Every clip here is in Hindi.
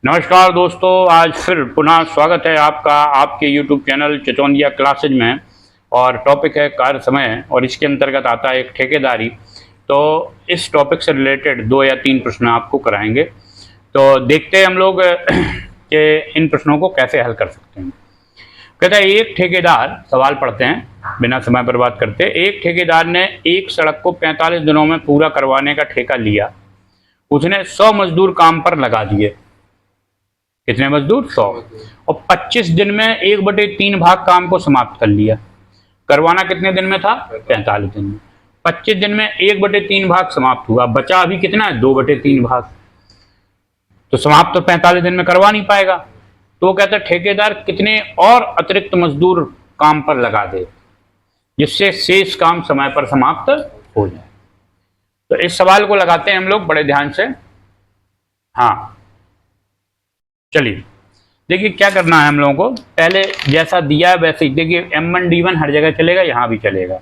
नमस्कार दोस्तों, आज फिर पुनः स्वागत है आपका आपके YouTube चैनल चचौंधिया क्लासेज में। और टॉपिक है कार्य समय और इसके अंतर्गत आता है एक ठेकेदारी। तो इस टॉपिक से रिलेटेड 2 या 3 प्रश्न आपको कराएंगे। तो देखते हैं हम लोग कि इन प्रश्नों को कैसे हल कर सकते हैं। कहता है एक ठेकेदार, सवाल पढ़ते हैं बिना समय बर्बाद करते। एक ठेकेदार ने एक सड़क को 45 दिनों में पूरा करवाने का ठेका लिया। उसने 100 मजदूर काम पर लगा दिए। कितने मजदूर? 100। और 25 दिन में 1/3 भाग काम को समाप्त कर लिया। करवाना कितने दिन में था? 45 दिन में। 25 दिन में 1/3 भाग समाप्त हुआ, बचा अभी कितना है? 2/3 भाग। तो समाप्त तो 45 दिन में करवा नहीं पाएगा। तो वो कहता है ठेकेदार कितने और अतिरिक्त मजदूर काम पर लगा दे जिससे शेष काम समय पर समाप्त हो जाए। तो इस सवाल को लगाते हैं हम लोग बड़े ध्यान से। हाँ, चलिए देखिए क्या करना है हम लोगों को। पहले जैसा दिया है वैसे ही देखिए, M1 D1 हर जगह चलेगा, यहाँ भी चलेगा।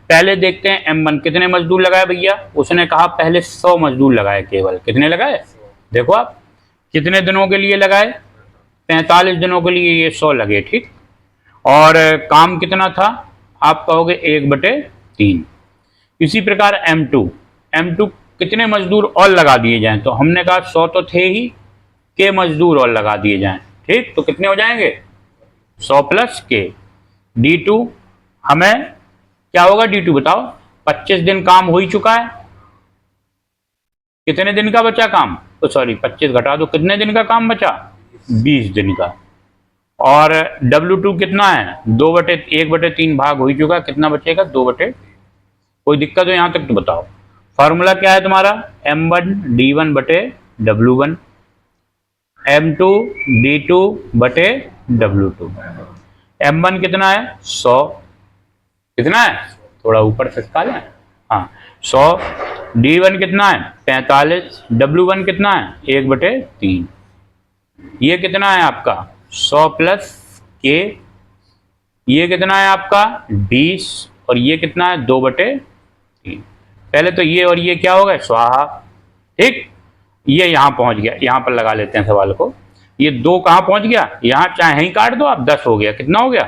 पहले देखते हैं M1 कितने मजदूर लगाए भैया। उसने कहा पहले 100 मजदूर लगाए। केवल कितने लगाए? देखो आप, कितने दिनों के लिए लगाए? 45 दिनों के लिए ये 100 लगे, ठीक। और काम कितना था? आप कहोगे 1/3। इसी प्रकार M2 कितने मजदूर और लगा दिए जाएं? तो हमने कहा 100 तो थे ही, के मजदूर और लगा दिए जाएं, ठीक। तो कितने हो जाएंगे? 100 प्लस के। D2 हमें क्या होगा? D2 बताओ। 25 दिन काम हो ही चुका है। कितने दिन का बचा काम? तो सॉरी 25 घटा दो, कितने दिन का काम बचा? 20 दिन का। और W2 कितना है? 1/3 भाग हो ही चुका, कितना बचेगा? 2/। कोई दिक्कत हो यहां तक तो बताओ। फॉर्मूला क्या है तुम्हारा? M1 D1 बटे W1, M2 D2 बटे W2। M1 कितना है? 100। कितना है? थोड़ा ऊपर से लें। हाँ, 100। D1 कितना है? 45। W1 कितना है? 1/3। ये कितना है आपका? 100 प्लस के। ये कितना है आपका? 20। और ये कितना है? 2/3। पहले तो ये और ये क्या हो गए? स्वाहा, ठीक। ये यहां पहुंच गया, यहां पर लगा लेते हैं सवाल को। ये 2 कहां पहुंच गया? यहां चाहे ही काट दो आप, 10 हो गया। कितना हो गया?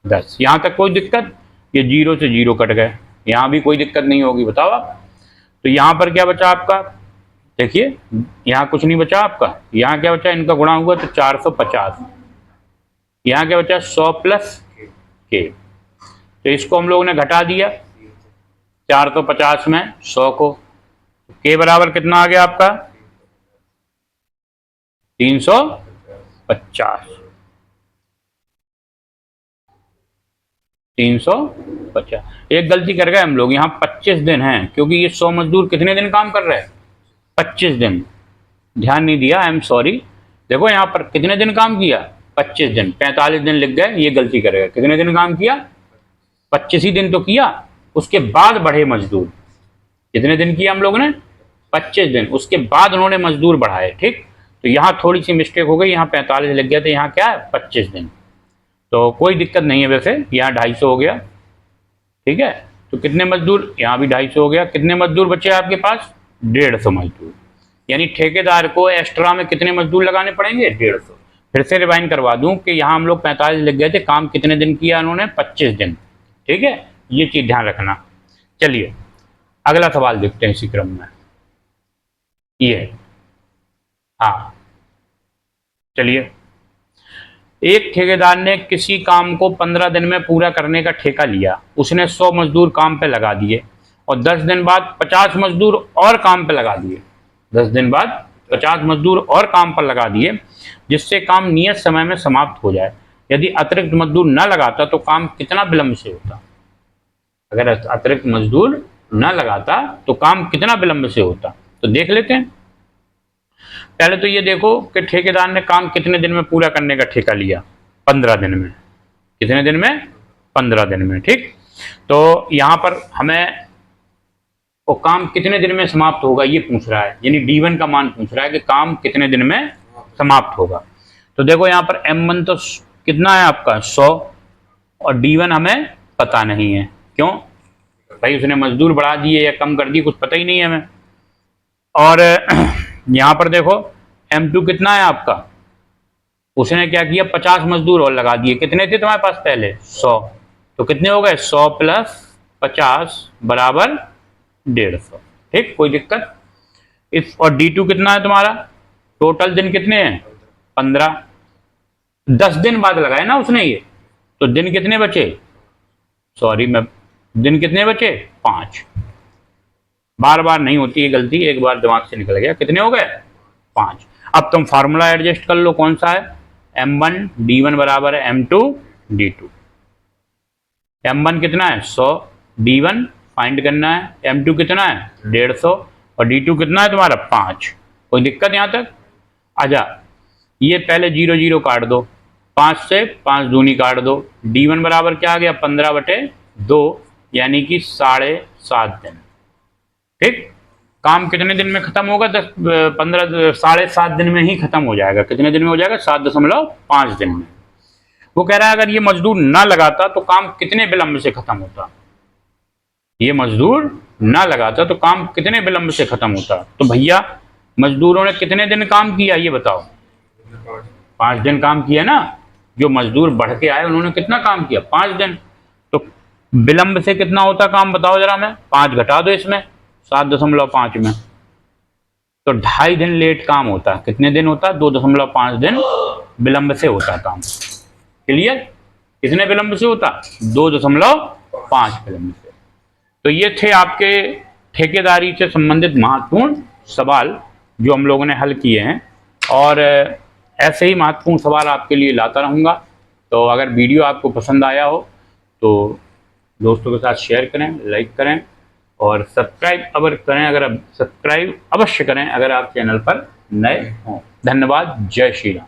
10। यहां तक कोई दिक्कत? ये 0 से 0 कट गए, यहां भी कोई दिक्कत नहीं होगी, बताओ आप। तो यहां पर क्या बचा आपका? देखिए यहां कुछ नहीं बचा आपका। यहां क्या बचा? इनका गुणा हुआ तो 450। यहां क्या बचा? 100 प्लस के। तो इसको हम लोगों ने घटा दिया 450 में 100 को। के बराबर कितना आ गया आपका? 350। 350। एक गलती कर गए हम लोग, यहाँ 25 दिन हैं क्योंकि ये 100 मजदूर कितने दिन काम कर रहे हैं? 25 दिन। ध्यान नहीं दिया, आई एम सॉरी। देखो यहाँ पर कितने दिन काम किया? 25 दिन। 45 दिन लिख गए, ये गलती कर गए। कितने दिन काम किया? 25 ही दिन तो किया। उसके बाद बढ़े मजदूर। कितने दिन किया हम लोगों ने? 25 दिन। उसके बाद उन्होंने मजदूर बढ़ाए, ठीक। तो यहाँ थोड़ी सी मिस्टेक हो गई, यहाँ 45 लग गया था, यहाँ क्या है? 25 दिन। तो कोई दिक्कत नहीं है वैसे, यहाँ 250 हो गया, ठीक है। तो कितने मजदूर? यहाँ भी 250 हो गया। कितने मजदूर बचे आपके पास? 150 मजदूर। यानी ठेकेदार को एक्स्ट्रा में कितने मजदूर लगाने पड़ेंगे? 150। फिर से रिवाइंड करवा दूं कि यहाँ हम लोग 45 लग गए थे, काम कितने दिन किया उन्होंने? 25 दिन, ठीक है। ये चीज ध्यान रखना। चलिए अगला सवाल देखते हैं इसी क्रम में। ये हाँ, चलिए। एक ठेकेदार ने किसी काम को 15 दिन में पूरा करने का ठेका लिया। उसने 100 मजदूर काम पे लगा दिए और 10 दिन बाद 50 मजदूर और काम पे लगा दिए। 10 दिन बाद 50 मजदूर और काम पर लगा दिए जिससे काम नियत समय में समाप्त हो जाए। यदि अतिरिक्त मजदूर न लगाता तो काम कितना विलंब से होता? अगर अतिरिक्त मजदूर न लगाता तो काम कितना विलंब से होता? तो देख लेते हैं। पहले तो ये देखो कि ठेकेदार ने काम कितने दिन में पूरा करने का ठेका लिया? 15 दिन में। कितने दिन में? 15 दिन में, ठीक। तो यहां पर हमें वो काम कितने दिन में समाप्त होगा ये पूछ रहा है, यानी D1 का मान पूछ रहा है कि काम कितने दिन में समाप्त होगा। तो देखो यहाँ पर M1 तो कितना है आपका? 100। और D1 हमें पता नहीं है। क्यों भाई? उसने मजदूर बढ़ा दिए या कम कर दिए, कुछ पता ही नहीं है हमें। और यहाँ पर देखो M2 कितना है आपका, उसने क्या किया 50 मजदूर और लगा दिए। कितने थे तुम्हारे पास पहले 100, तो कितने हो गए 100 प्लस 50 बराबर 150। ठीक, कोई दिक्कत इस। और D2 कितना है तुम्हारा, टोटल दिन कितने हैं 15, 10 दिन बाद लगाए ना उसने ये, तो दिन कितने बचे, सॉरी मैं, दिन कितने बचे 5। बार बार नहीं होती है गलती, एक बार दिमाग से निकल गया, कितने हो गए 5। अब तुम फार्मूला एडजस्ट कर लो, कौन सा है, M1 D1 बराबर है M2 D2। M1 कितना है 100, D1 फाइंड करना है, M2 कितना है 150 और D2 कितना है तुम्हारा 5। कोई दिक्कत यहाँ तक। आजा, ये पहले 0 0 काट दो, 5 से 5 दूनी काट दो, D1 बराबर क्या आ गया 15/2 यानी कि 7.5 दिन। ठीक, काम कितने दिन में खत्म होगा, 7.5 दिन में ही खत्म हो जाएगा। कितने दिन में हो जाएगा 7.5 दिन में। वो कह रहा है अगर ये मजदूर ना लगाता तो काम कितने विलंब से खत्म होता, ये मजदूर ना लगाता तो काम कितने विलंब से खत्म होता। तो भैया मजदूरों ने कितने दिन काम किया ये बताओ, 5 दिन काम किया ना। जो मजदूर बढ़ के आए उन्होंने कितना काम किया 5 दिन। तो विलंब से कितना होता काम बताओ जरा, मैं 5 घटा दो इसमें 7.5 में, तो 2.5 दिन लेट काम होता। कितने दिन होता, 2.5 दिन विलंब से होता काम। क्लियर, कितने विलंब से होता 2.5 विलंब से। तो ये थे आपके ठेकेदारी से संबंधित महत्वपूर्ण सवाल जो हम लोगों ने हल किए हैं, और ऐसे ही महत्वपूर्ण सवाल आपके लिए लाता रहूँगा। तो अगर वीडियो आपको पसंद आया हो तो दोस्तों के साथ शेयर करें, लाइक करें और सब्सक्राइब अवश्य करें अगर आप चैनल पर नए हों। धन्यवाद, जय श्री राम।